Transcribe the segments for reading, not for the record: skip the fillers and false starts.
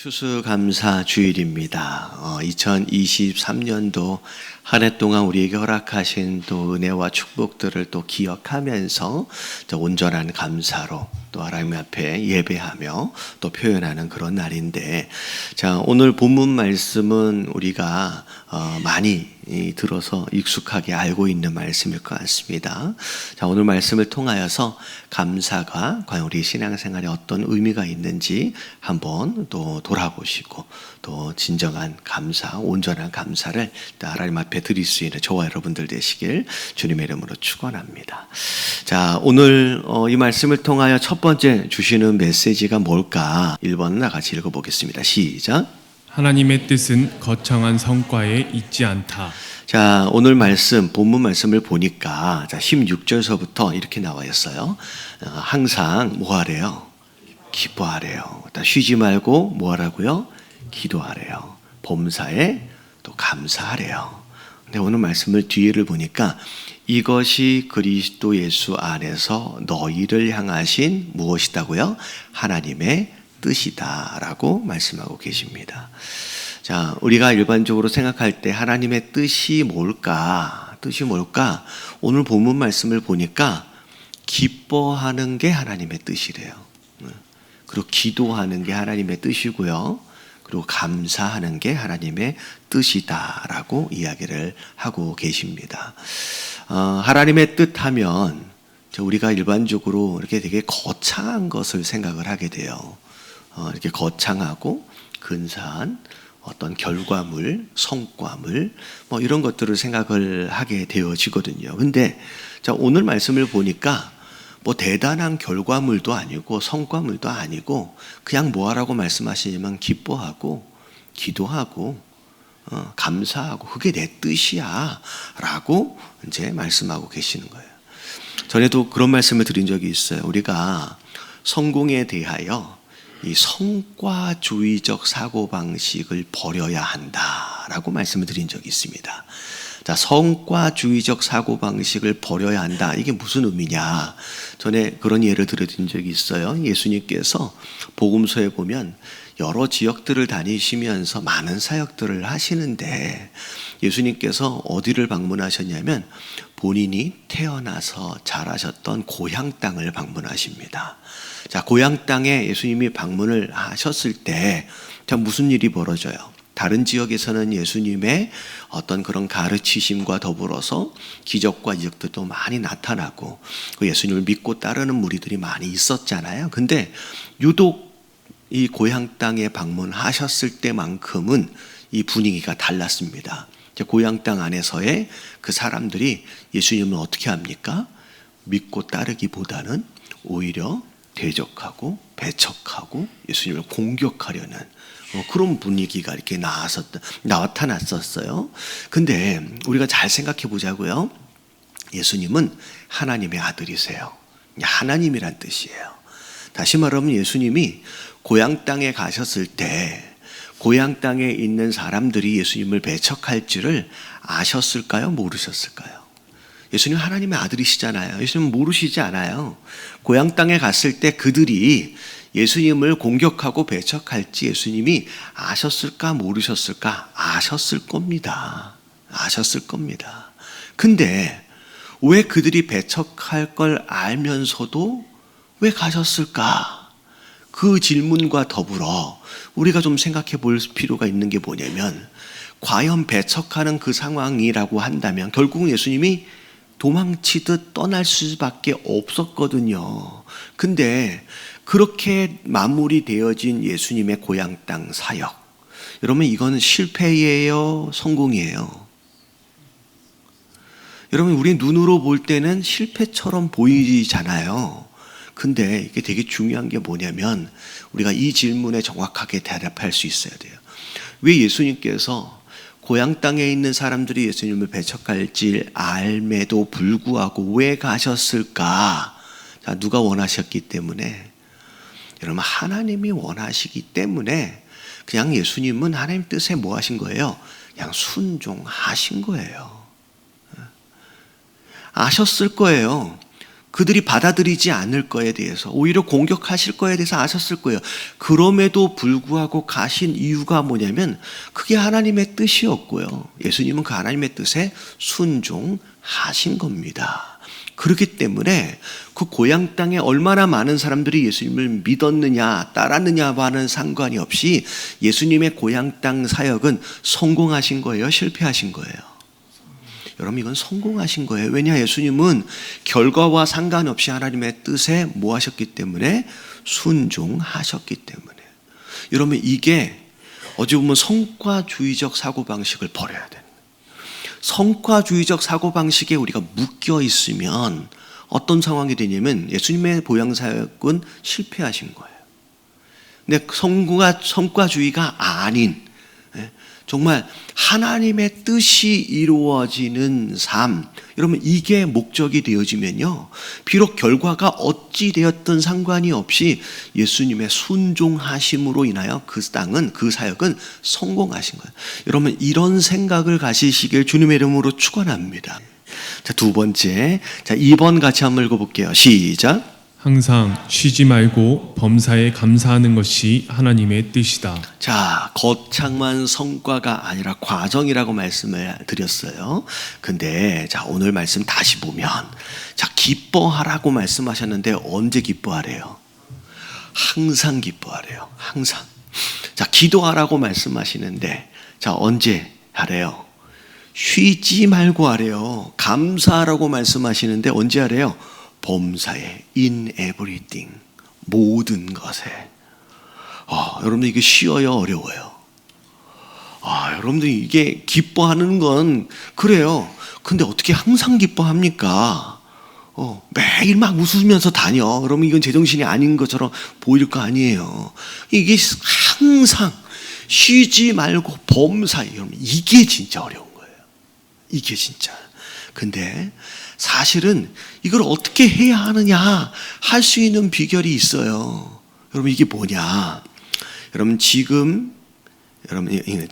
추수감사 주일입니다. 2023년도 한 해 동안 우리에게 허락하신 또 은혜와 축복들을 또 기억하면서 온전한 감사로 또 하나님 앞에 예배하며 또 표현하는 그런 날인데, 자, 오늘 본문 말씀은 우리가 많이 들어서 익숙하게 알고 있는 말씀일 것 같습니다. 자, 오늘 말씀을 통하여서 감사가 과연 우리 신앙생활에 어떤 의미가 있는지 한번 또 돌아보시고 또 진정한 감사, 온전한 감사를 하나님 앞에 드릴 수 있는 저와 여러분들 되시길 주님의 이름으로 축원합니다. 자, 오늘 이 말씀을 통하여 첫 번째 주시는 메시지가 뭘까? 1번을 같이 읽어보겠습니다. 시작. 하나님의 뜻은 거창한 성과에 있지 않다. 자, 오늘 말씀, 본문 말씀을 보니까 16절서부터 이렇게 나와 있어요. 항상 뭐 하래요? 기뻐하래요. 쉬지 말고 뭐 하라고요? 기도하래요. 범사에 또 감사하래요. 근데 오늘 말씀을 뒤를 보니까 이것이 그리스도 예수 안에서 너희를 향하신 무엇이다고요? 하나님의 뜻이다라고 말씀하고 계십니다. 자, 우리가 일반적으로 생각할 때 하나님의 뜻이 뭘까? 뜻이 뭘까? 오늘 본문 말씀을 보니까 기뻐하는 게 하나님의 뜻이래요. 그리고 기도하는 게 하나님의 뜻이고요. 그리고 감사하는 게 하나님의 뜻이다라고 이야기를 하고 계십니다. 하나님의 뜻하면 우리가 일반적으로 이렇게 되게 거창한 것을 생각을 하게 돼요. 이렇게 거창하고 근사한 어떤 결과물, 성과물, 뭐 이런 것들을 생각을 하게 되어지거든요. 근데 자, 오늘 말씀을 보니까 뭐 대단한 결과물도 아니고 성과물도 아니고 그냥 뭐 하라고 말씀하시냐면 기뻐하고 기도하고 감사하고 그게 내 뜻이야 라고 이제 말씀하고 계시는 거예요. 전에도 그런 말씀을 드린 적이 있어요. 우리가 성공에 대하여 이 성과주의적 사고방식을 버려야 한다라고 말씀을 드린 적이 있습니다. 자, 성과주의적 사고방식을 버려야 한다. 이게 무슨 의미냐? 전에 그런 예를 들어드린 적이 있어요. 예수님께서 복음서에 보면 여러 지역들을 다니시면서 많은 사역들을 하시는데 예수님께서 어디를 방문하셨냐면 본인이 태어나서 자라셨던 고향 땅을 방문하십니다. 자, 고향 땅에 예수님이 방문을 하셨을 때 무슨 일이 벌어져요? 다른 지역에서는 예수님의 어떤 그런 가르치심과 더불어서 기적과 이적들도 많이 나타나고 예수님을 믿고 따르는 무리들이 많이 있었잖아요. 근데 유독 이 고향 땅에 방문하셨을 때만큼은 이 분위기가 달랐습니다. 고향 땅 안에서의 그 사람들이 예수님을 어떻게 합니까? 믿고 따르기보다는 오히려 대적하고 배척하고 예수님을 공격하려는 그런 분위기가 이렇게 나타났었어요. 근데 우리가 잘 생각해 보자고요. 예수님은 하나님의 아들이세요. 하나님이란 뜻이에요. 다시 말하면 예수님이 고향 땅에 가셨을 때 고향 땅에 있는 사람들이 예수님을 배척할지를 아셨을까요? 모르셨을까요? 예수님 하나님의 아들이시잖아요. 예수님 모르시지 않아요. 고향 땅에 갔을 때 그들이 예수님을 공격하고 배척할지 예수님이 아셨을까 모르셨을까? 아셨을 겁니다. 아셨을 겁니다. 근데 왜 그들이 배척할 걸 알면서도 왜 가셨을까? 그 질문과 더불어 우리가 좀 생각해 볼 필요가 있는 게 뭐냐면 과연 배척하는 그 상황이라고 한다면 결국은 예수님이 도망치듯 떠날 수밖에 없었거든요. 근데 그렇게 마무리되어진 예수님의 고향 땅 사역, 여러분 이건 실패예요? 성공이에요? 여러분 우리 눈으로 볼 때는 실패처럼 보이잖아요. 근데 이게 되게 중요한 게 뭐냐면 우리가 이 질문에 정확하게 대답할 수 있어야 돼요. 왜 예수님께서 고향 땅에 있는 사람들이 예수님을 배척할지 알매도 불구하고 왜 가셨을까? 자, 누가 원하셨기 때문에? 여러분 하나님이 원하시기 때문에 그냥 예수님은 하나님 뜻에 뭐 하신 거예요? 그냥 순종하신 거예요. 아셨을 거예요. 그들이 받아들이지 않을 거에 대해서, 오히려 공격하실 거에 대해서 아셨을 거예요. 그럼에도 불구하고 가신 이유가 뭐냐면 그게 하나님의 뜻이었고요. 예수님은 그 하나님의 뜻에 순종하신 겁니다. 그렇기 때문에 그 고향 땅에 얼마나 많은 사람들이 예수님을 믿었느냐 따랐느냐와는 상관이 없이 예수님의 고향 땅 사역은 성공하신 거예요, 실패하신 거예요? 여러분, 이건 성공하신 거예요. 왜냐? 예수님은 결과와 상관없이 하나님의 뜻에 뭐 하셨기 때문에? 순종하셨기 때문에. 여러분, 이게 어찌 보면 성과주의적 사고방식을 버려야 돼요. 성과주의적 사고방식에 우리가 묶여 있으면 어떤 상황이 되냐면 예수님의 보양사역은 실패하신 거예요. 근데 성과주의가 아닌 정말 하나님의 뜻이 이루어지는 삶, 여러분 이게 목적이 되어지면요, 비록 결과가 어찌 되었든 상관이 없이 예수님의 순종하심으로 인하여 그 땅은, 그 사역은 성공하신 거예요. 여러분 이런 생각을 가지시길 주님의 이름으로 축원합니다. 자, 두 번째, 자 2번 같이 한번 읽어볼게요. 시작. 항상 쉬지 말고 범사에 감사하는 것이 하나님의 뜻이다. 자, 거창한 성과가 아니라 과정이라고 말씀을 드렸어요. 근데 자, 오늘 말씀 다시 보면 자, 기뻐하라고 말씀하셨는데 언제 기뻐하래요? 항상 기뻐하래요. 항상. 자, 기도하라고 말씀하시는데 자, 언제 하래요? 쉬지 말고 하래요. 감사하라고 말씀하시는데 언제 하래요? 범사에, in everything, 모든 것에. 여러분들 이게 쉬워요, 어려워요? 여러분들 이게 기뻐하는 건 그래요. 근데 어떻게 항상 기뻐합니까? 매일 막 웃으면서 다녀. 그러면 이건 제정신이 아닌 것처럼 보일 거 아니에요. 이게 항상 쉬지 말고 범사에, 여러분 이게 진짜 어려운 거예요. 이게 진짜. 근데 사실은 이걸 어떻게 해야 하느냐 할 수 있는 비결이 있어요. 여러분 이게 뭐냐? 여러분 지금 여러분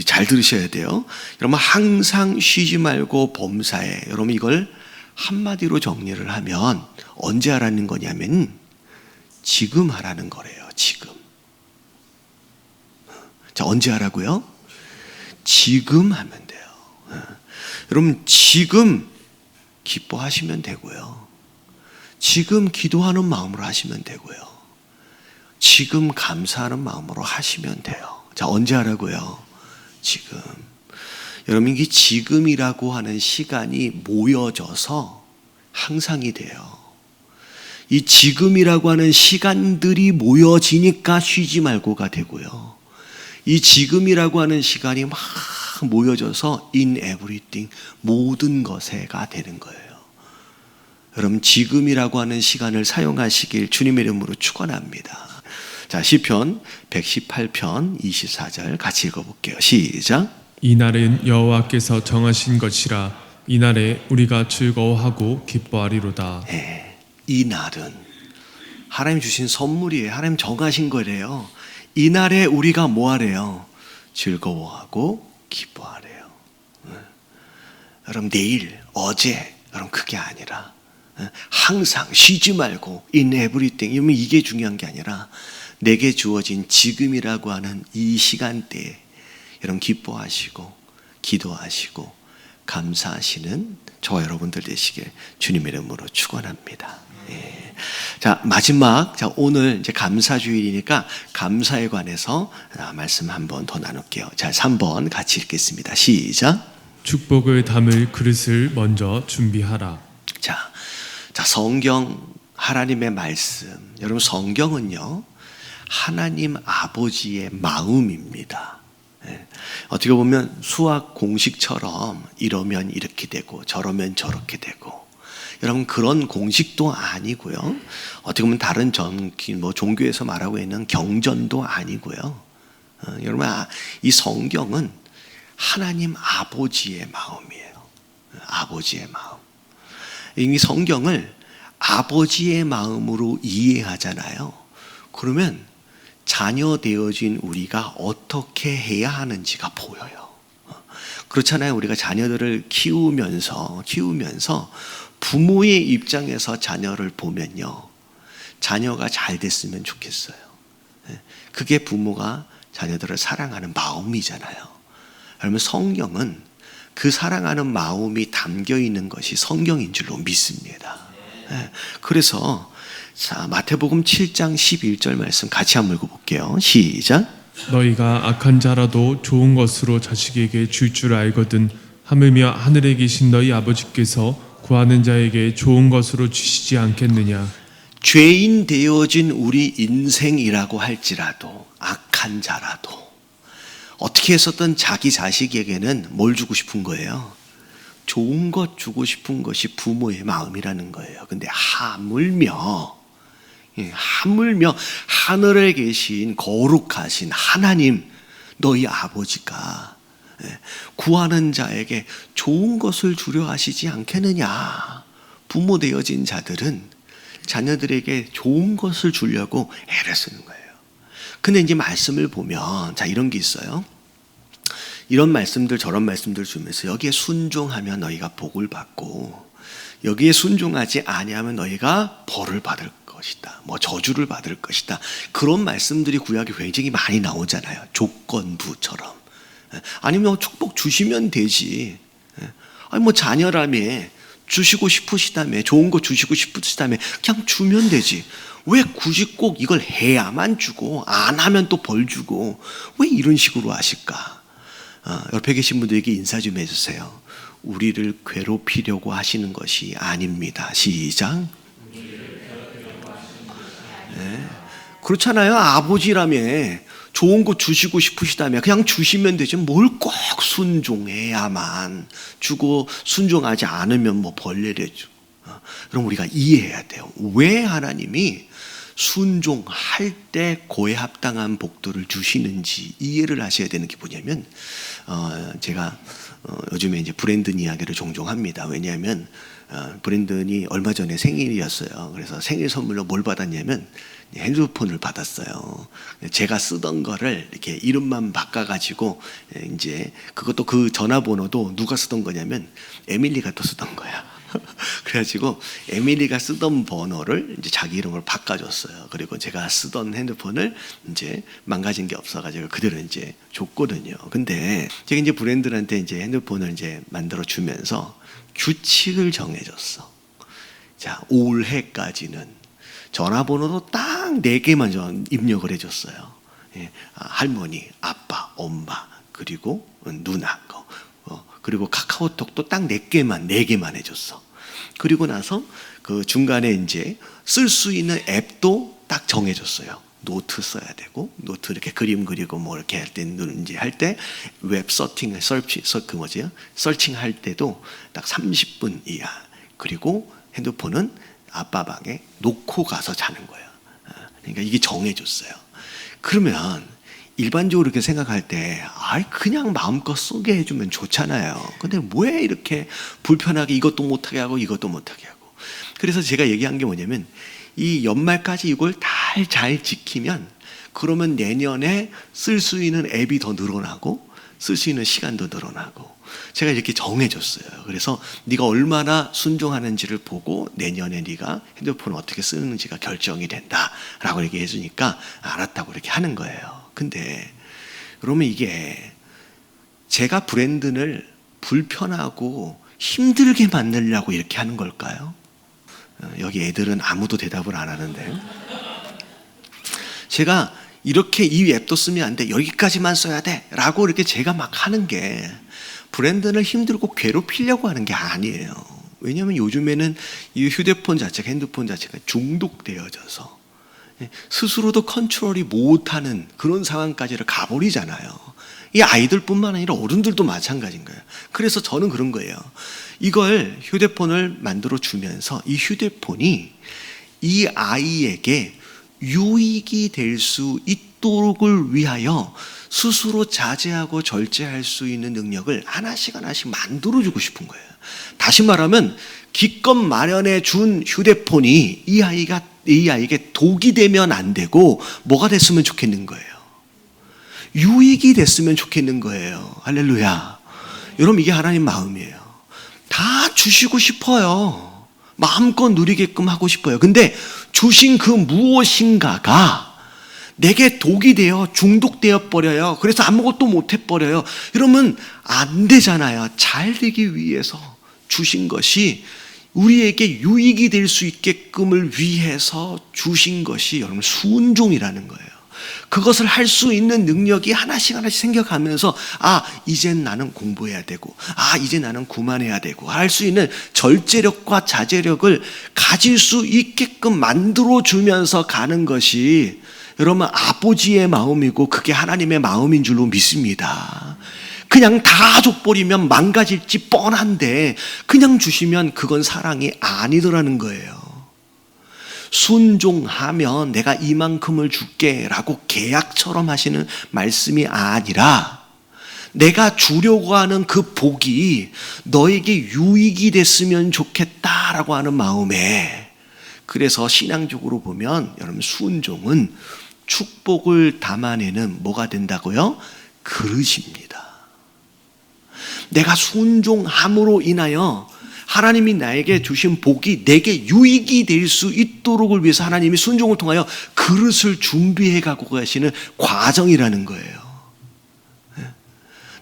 잘 들으셔야 돼요. 여러분 항상 쉬지 말고 범사에, 여러분 이걸 한마디로 정리를 하면 언제 하라는 거냐면 지금 하라는 거래요. 지금. 자, 언제 하라고요? 지금 하면 돼요. 여러분 지금 기뻐하시면 되고요. 지금 기도하는 마음으로 하시면 되고요. 지금 감사하는 마음으로 하시면 돼요. 자, 언제 하라고요? 지금. 여러분 이게 지금이라고 하는 시간이 모여져서 항상이 돼요. 이 지금이라고 하는 시간들이 모여지니까 쉬지 말고가 되고요. 이 지금이라고 하는 시간이 막 모여져서 in everything, 모든 것에가 되는 거예요. 여러분 지금이라고 하는 시간을 사용하시길 주님의 이름으로 축원합니다. 자, 시편 118편 24절 같이 읽어볼게요. 시작. 이날은 여호와께서 정하신 것이라 이날에 우리가 즐거워하고 기뻐하리로다. 네, 이날은 하나님 주신 선물이에요. 하나님 정하신 거래요. 이날에 우리가 뭐 하래요? 즐거워하고 기뻐하래요. 여러분 내일, 어제, 여러분 그게 아니라 항상 쉬지 말고 in everything, 이게 중요한 게 아니라 내게 주어진 지금이라고 하는 이 시간대에 여러분 기뻐하시고 기도하시고 감사하시는 저와 여러분들 되시길 주님의 이름으로 축원합니다. 예. 자, 마지막, 자, 오늘 이제 감사주일이니까 감사에 관해서 말씀 한번 더 나눌게요. 자, 3번 같이 읽겠습니다. 시작. 축복을 담을 그릇을 먼저 준비하라. 자, 성경 하나님의 말씀. 여러분 성경은요 하나님 아버지의 마음입니다. 예. 어떻게 보면 수학 공식처럼 이러면 이렇게 되고 저러면 저렇게 되고, 여러분 그런 공식도 아니고요. 어떻게 보면 다른 종교에서 말하고 있는 경전도 아니고요. 여러분 이 성경은 하나님 아버지의 마음이에요. 아버지의 마음. 이 성경을 아버지의 마음으로 이해하잖아요. 그러면 자녀 되어진 우리가 어떻게 해야 하는지가 보여요. 그렇잖아요. 우리가 자녀들을 키우면서 부모의 입장에서 자녀를 보면요, 자녀가 잘 됐으면 좋겠어요. 그게 부모가 자녀들을 사랑하는 마음이잖아요. 그러면 성경은 그 사랑하는 마음이 담겨 있는 것이 성경인 줄로 믿습니다. 그래서 자, 마태복음 7장 11절 말씀 같이 한번 읽어볼게요. 시작. 너희가 악한 자라도 좋은 것으로 자식에게 줄 줄 알거든 하물며 하늘에 계신 너희 아버지께서 구하는 자에게 좋은 것으로 주시지 않겠느냐. 죄인 되어진 우리 인생이라고 할지라도 악한 자라도 어떻게 해서든 자기 자식에게는 뭘 주고 싶은 거예요? 좋은 것 주고 싶은 것이 부모의 마음이라는 거예요. 근데 하물며 하늘에 계신 거룩하신 하나님 너희 아버지가 구하는 자에게 좋은 것을 주려 하시지 않겠느냐. 부모 되어진 자들은 자녀들에게 좋은 것을 주려고 애를 쓰는 거예요. 근데 이제 말씀을 보면 자 이런 게 있어요. 이런 말씀들 저런 말씀들 주면서 여기에 순종하면 너희가 복을 받고 여기에 순종하지 아니하면 너희가 벌을 받을 것이다. 뭐 저주를 받을 것이다. 그런 말씀들이 구약에 굉장히 많이 나오잖아요. 조건부처럼. 아니면 축복 주시면 되지. 아니 뭐 자녀라며 주시고 싶으시다며 좋은 거 주시고 싶으시다며 그냥 주면 되지. 왜 굳이 꼭 이걸 해야만 주고 안 하면 또 벌 주고 왜 이런 식으로 하실까? 옆에 계신 분들에게 인사 좀 해주세요. 우리를 괴롭히려고 하시는 것이 아닙니다. 시작. 네. 그렇잖아요. 아버지라며 좋은 거 주시고 싶으시다며 그냥 주시면 되지 뭘 꼭 순종해야만 주고 순종하지 않으면 뭐 벌레래죠. 그럼 우리가 이해해야 돼요. 왜 하나님이 순종할 때 그에 합당한 복들을 주시는지 이해를 하셔야 되는 게 뭐냐면 제가 요즘에 이제 브랜든 이야기를 종종 합니다. 왜냐하면 브랜든이 얼마 전에 생일이었어요. 그래서 생일 선물로 뭘 받았냐면 핸드폰을 받았어요. 제가 쓰던 거를 이렇게 이름만 바꿔가지고 이제 그것도 그 전화번호도 누가 쓰던 거냐면 에밀리가 또 쓰던 거야. 그래가지고 에밀리가 쓰던 번호를 이제 자기 이름으로 바꿔줬어요. 그리고 제가 쓰던 핸드폰을 이제 망가진 게 없어가지고 그대로 이제 줬거든요. 근데 제가 이제 브랜드한테 이제 핸드폰을 이제 만들어 주면서 규칙을 정해줬어. 자, 올해까지는 전화번호도 딱 4개만 입력을 해줬어요. 할머니, 아빠, 엄마, 그리고 누나 거. 그리고 카카오톡도 딱 4개만 해줬어. 그리고 나서 그 중간에 이제 쓸 수 있는 앱도 딱 정해줬어요. 노트 써야 되고, 노트 이렇게 그림 그리고 뭐 이렇게 할 때, 이제 할 때, 웹 서칭, 서칭 할 때도 딱 30분 이하. 그리고 핸드폰은 아빠 방에 놓고 가서 자는 거예요. 그러니까 이게 정해줬어요. 그러면 일반적으로 이렇게 생각할 때, 그냥 마음껏 쓰게 해주면 좋잖아요. 근데 왜 이렇게 불편하게 이것도 못하게 하고 이것도 못하게 하고. 그래서 제가 얘기한 게 뭐냐면, 이 연말까지 이걸 잘 지키면, 그러면 내년에 쓸 수 있는 앱이 더 늘어나고, 쓸 수 있는 시간도 늘어나고. 제가 이렇게 정해줬어요. 그래서 네가 얼마나 순종하는지를 보고 내년에 네가 핸드폰을 어떻게 쓰는지가 결정이 된다라고 얘기해 주니까 알았다고 이렇게 하는 거예요. 근데 그러면 이게 제가 브랜든을 불편하고 힘들게 만들려고 이렇게 하는 걸까요? 여기 애들은 아무도 대답을 안 하는데 제가 이렇게 이 앱도 쓰면 안 돼, 여기까지만 써야 돼 라고 이렇게 제가 막 하는 게 브랜든을 힘들고 괴롭히려고 하는 게 아니에요. 왜냐하면 요즘에는 이 휴대폰 자체가, 핸드폰 자체가 중독되어져서 스스로도 컨트롤이 못하는 그런 상황까지를 가버리잖아요. 이 아이들뿐만 아니라 어른들도 마찬가지인 거예요. 그래서 저는 그런 거예요. 이걸 휴대폰을 만들어 주면서 이 휴대폰이 이 아이에게 유익이 될 수 있도록을 위하여 스스로 자제하고 절제할 수 있는 능력을 하나씩 만들어주고 싶은 거예요. 다시 말하면 기껏 마련해 준 휴대폰이 이 아이에게 독이 되면 안 되고 뭐가 됐으면 좋겠는 거예요. 유익이 됐으면 좋겠는 거예요. 할렐루야. 여러분, 이게 하나님 마음이에요. 다 주시고 싶어요. 마음껏 누리게끔 하고 싶어요. 근데 주신 그 무엇인가가 내게 독이 되어 중독되어 버려요. 그래서 아무것도 못 해버려요. 이러면 안 되잖아요. 잘 되기 위해서 주신 것이 우리에게 유익이 될 수 있게끔을 위해서 주신 것이 여러분 순종이라는 거예요. 그것을 할 수 있는 능력이 하나씩 하나씩 생겨가면서 이젠 나는 공부해야 되고 이제 나는 그만해야 되고 할 수 있는 절제력과 자제력을 가질 수 있게끔 만들어주면서 가는 것이 여러분 아버지의 마음이고 그게 하나님의 마음인 줄로 믿습니다. 그냥 다 줘버리면 망가질지 뻔한데 그냥 주시면 그건 사랑이 아니더라는 거예요. 순종하면 내가 이만큼을 줄게 라고 계약처럼 하시는 말씀이 아니라 내가 주려고 하는 그 복이 너에게 유익이 됐으면 좋겠다라고 하는 마음에, 그래서 신앙적으로 보면 여러분 순종은 축복을 담아내는 뭐가 된다고요? 그릇입니다. 내가 순종함으로 인하여 하나님이 나에게 주신 복이 내게 유익이 될 수 있도록을 위해서 하나님이 순종을 통하여 그릇을 준비해 가고 가시는 과정이라는 거예요.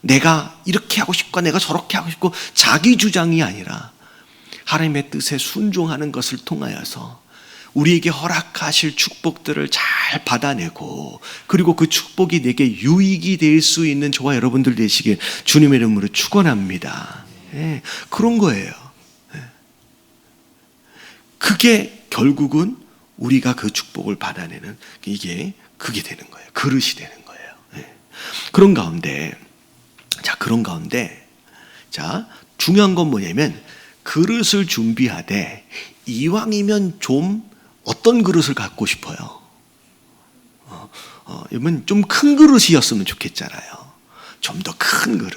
내가 이렇게 하고 싶고 내가 저렇게 하고 싶고 자기 주장이 아니라 하나님의 뜻에 순종하는 것을 통하여서 우리에게 허락하실 축복들을 잘 받아내고, 그리고 그 축복이 내게 유익이 될 수 있는 저와 여러분들 되시길 주님의 이름으로 축원합니다. 그런 거예요. 그게 결국은 우리가 그 축복을 받아내는 그게 되는 거예요. 그릇이 되는 거예요. 그런 가운데 중요한 건 뭐냐면 그릇을 준비하되 이왕이면 좀 어떤 그릇을 갖고 싶어요? 여러분 좀 큰 그릇이었으면 좋겠잖아요. 좀 더 큰 그릇.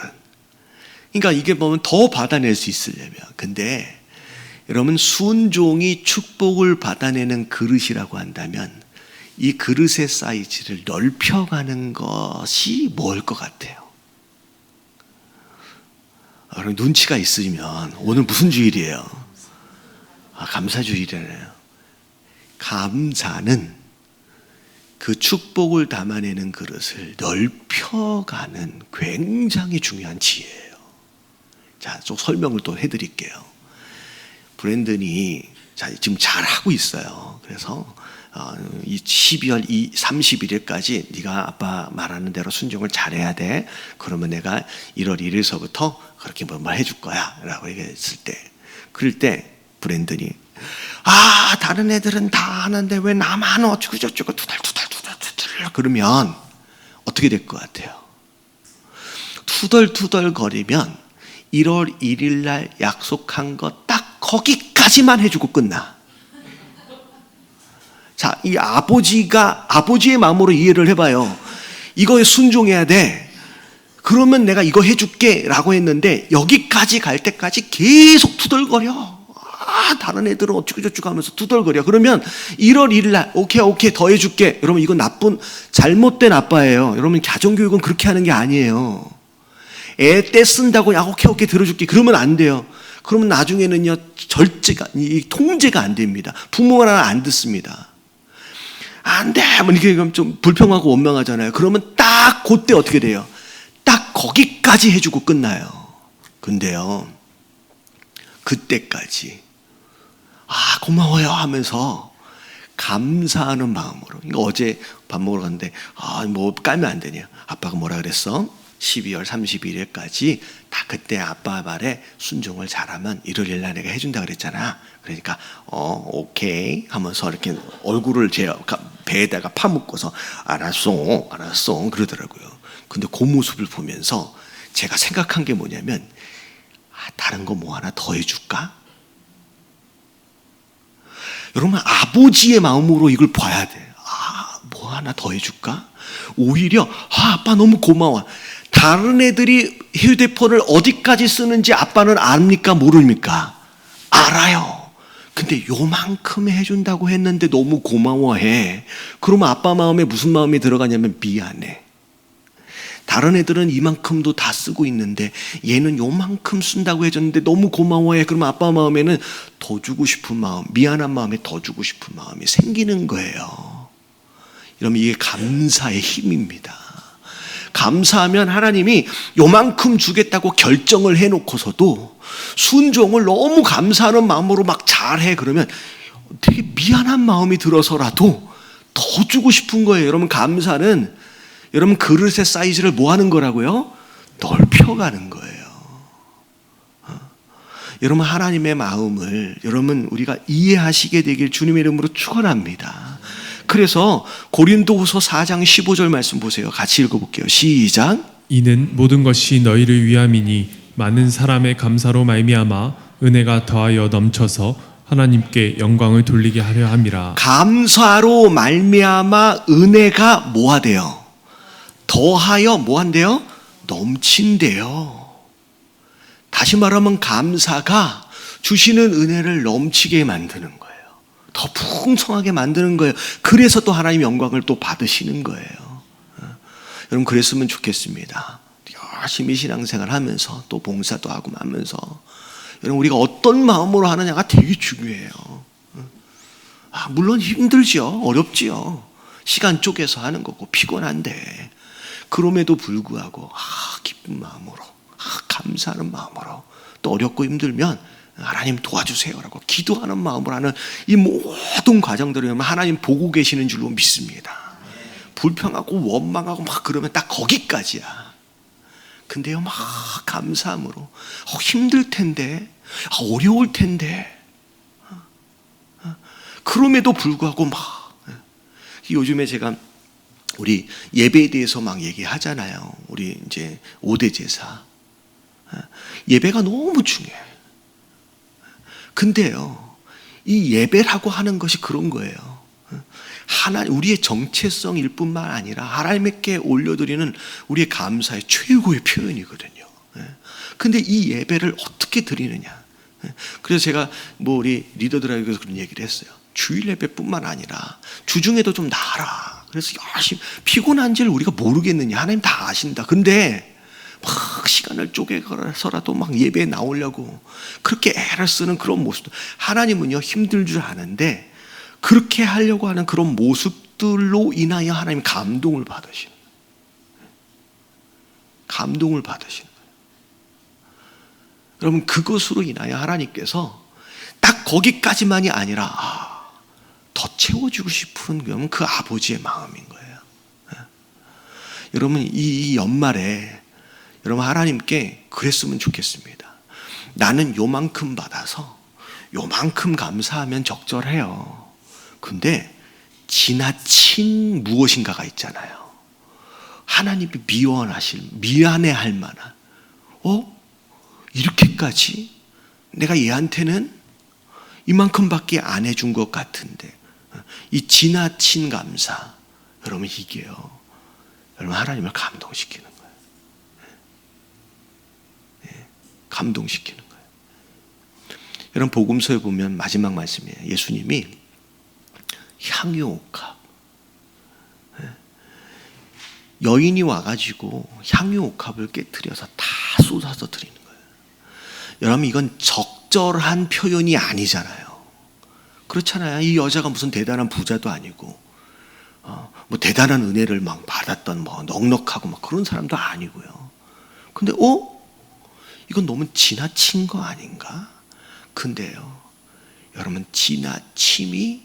그러니까 이게 보면 더 받아낼 수 있으려면, 근데 여러분 순종이 축복을 받아내는 그릇이라고 한다면 이 그릇의 사이즈를 넓혀가는 것이 뭘 것 같아요? 여러분 눈치가 있으면 오늘 무슨 주일이에요? 감사주일이잖아요. 감사는 그 축복을 담아내는 그릇을 넓혀가는 굉장히 중요한 지혜예요. 자, 좀 설명을 또 해드릴게요. 브랜든이 지금 잘하고 있어요. 그래서 이 12월 31일까지 네가 아빠 말하는 대로 순종을 잘해야 돼. 그러면 내가 1월 1일서부터 그렇게 뭐 해줄 거야 라고 얘기했을 때, 그럴 때 브랜든이 다른 애들은 다 하는데 왜 나만 어쩌고 저쩌고 투덜투덜 그러면 어떻게 될 것 같아요? 투덜투덜 거리면 1월 1일 날 약속한 거 딱 거기까지만 해주고 끝나. 자, 이 아버지의 마음으로 이해를 해봐요. 이거에 순종해야 돼. 그러면 내가 이거 해줄게 라고 했는데 여기까지 갈 때까지 계속 투덜거려. 다른 애들은 어쩌고저쩌고 하면서 투덜거려. 그러면 1월 1일 날 오케이 더 해줄게. 여러분 이건 잘못된 아빠예요. 여러분 가정교육은 그렇게 하는 게 아니에요. 애 떼쓴다고 오케이 들어줄게 그러면 안 돼요. 그러면 나중에는요 통제가 안 됩니다. 부모가 안 듣습니다. 안 돼! 이렇게 좀 불평하고 원망하잖아요. 그러면 딱 그때 어떻게 돼요? 딱 거기까지 해주고 끝나요. 근데요, 그때까지 고마워요 하면서 감사하는 마음으로. 그러니까 어제 밥 먹으러 갔는데 뭐 깔면 안 되냐? 아빠가 뭐라 그랬어? 12월 31일까지 다 그때 아빠 말에 순종을 잘하면 1월 1일 날 내가 해준다 그랬잖아. 그러니까 오케이 하면서 이렇게 얼굴을 제 배에다가 파묻고서 알았어 그러더라고요. 근데 그 모습을 보면서 제가 생각한 게 뭐냐면 다른 거 뭐 하나 더 해줄까? 여러분 아버지의 마음으로 이걸 봐야 돼. 뭐 하나 더 해줄까? 오히려 아빠 너무 고마워. 다른 애들이 휴대폰을 어디까지 쓰는지 아빠는 압니까? 모릅니까? 알아요. 근데 요만큼 해준다고 했는데 너무 고마워해. 그러면 아빠 마음에 무슨 마음이 들어가냐면 미안해. 다른 애들은 이만큼도 다 쓰고 있는데 얘는 요만큼 쓴다고 해줬는데 너무 고마워해. 그러면 아빠 마음에는 더 주고 싶은 마음, 미안한 마음에 더 주고 싶은 마음이 생기는 거예요. 여러분, 이게 감사의 힘입니다. 감사하면 하나님이 요만큼 주겠다고 결정을 해놓고서도 순종을 너무 감사하는 마음으로 막 잘해. 그러면 되게 미안한 마음이 들어서라도 더 주고 싶은 거예요. 여러분, 감사는 여러분 그릇의 사이즈를 뭐 하는 거라고요? 넓혀가는 거예요. 여러분, 하나님의 마음을 여러분 우리가 이해하시게 되길 주님의 이름으로 축원합니다. 그래서 고린도후서 4장 15절 말씀 보세요. 같이 읽어볼게요. 시작. 이는 모든 것이 너희를 위함이니 많은 사람의 감사로 말미암아 은혜가 더하여 넘쳐서 하나님께 영광을 돌리게 하려 함이라. 감사로 말미암아 은혜가 뭐하대요? 더하여 뭐한대요? 넘친대요. 다시 말하면 감사가 주시는 은혜를 넘치게 만드는 거예요. 더 풍성하게 만드는 거예요. 그래서 또 하나님 영광을 또 받으시는 거예요. 여러분, 그랬으면 좋겠습니다. 열심히 신앙생활 하면서 또 봉사도 하고 하면서 여러분, 우리가 어떤 마음으로 하느냐가 되게 중요해요. 물론 힘들지요. 어렵지요. 시간 쪼개서 하는 거고 피곤한데 그럼에도 불구하고 기쁜 마음으로 감사하는 마음으로 또 어렵고 힘들면 하나님 도와주세요라고 기도하는 마음으로 하는 이 모든 과정들을 하나님 보고 계시는 줄로 믿습니다. 불평하고 원망하고 막 그러면 딱 거기까지야. 근데요, 막 감사함으로 힘들 텐데 어려울 텐데 그럼에도 불구하고 막 요즘에 제가 우리 예배에 대해서 막 얘기하잖아요. 우리 이제 5대 제사 예배가 너무 중요해요. 근데요, 이 예배라고 하는 것이 그런 거예요. 우리의 정체성일 뿐만 아니라 하나님께 올려드리는 우리의 감사의 최고의 표현이거든요. 근데 이 예배를 어떻게 드리느냐. 그래서 제가 우리 리더들에게 그런 얘기를 했어요. 주일 예배뿐만 아니라 주중에도 좀 나아라. 그래서 열심히 피곤한지를 우리가 모르겠느냐. 하나님 다 아신다. 근데 막 시간을 쪼개서라도 막 예배에 나오려고 그렇게 애를 쓰는 그런 모습도, 하나님은요 힘들 줄 아는데 그렇게 하려고 하는 그런 모습들로 인하여 하나님 감동을 받으시는 거예요. 감동을 받으시는 거예요. 여러분, 그것으로 인하여 하나님께서 딱 거기까지만이 아니라 더 채워주고 싶은 그 아버지의 마음인 거예요. 여러분, 이 연말에 여러분 하나님께 그랬으면 좋겠습니다. 나는 요만큼 받아서 요만큼 감사하면 적절해요. 근데 지나친 무엇인가가 있잖아요. 하나님이 미안해할 만한 이렇게까지 내가 얘한테는 이만큼밖에 안 해준 것 같은데 이 지나친 감사, 여러분 이게요 여러분 하나님을 감동시키는 거예요. 감동시키는 거예요. 여러분, 복음서에 보면 마지막 말씀이에요. 예수님이 향유옥합, 여인이 와가지고 향유옥합을 깨트려서 다 쏟아서 드리는 거예요. 여러분, 이건 적절한 표현이 아니잖아요. 그렇잖아요. 이 여자가 무슨 대단한 부자도 아니고 대단한 은혜를 막 받았던 넉넉하고 막 그런 사람도 아니고요. 근데 이건 너무 지나친 거 아닌가? 근데요, 여러분, 지나침이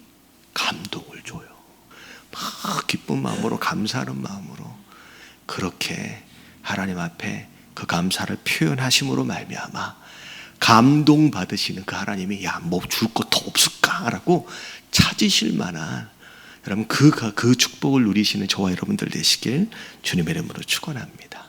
감동을 줘요. 막 기쁜 마음으로, 감사하는 마음으로 그렇게 하나님 앞에 그 감사를 표현하심으로 말미암아 감동 받으시는 그 하나님이 줄 거 더 없을까라고 찾으실 만한 여러분 그 축복을 누리시는 저와 여러분들 되시길 주님의 이름으로 축원합니다.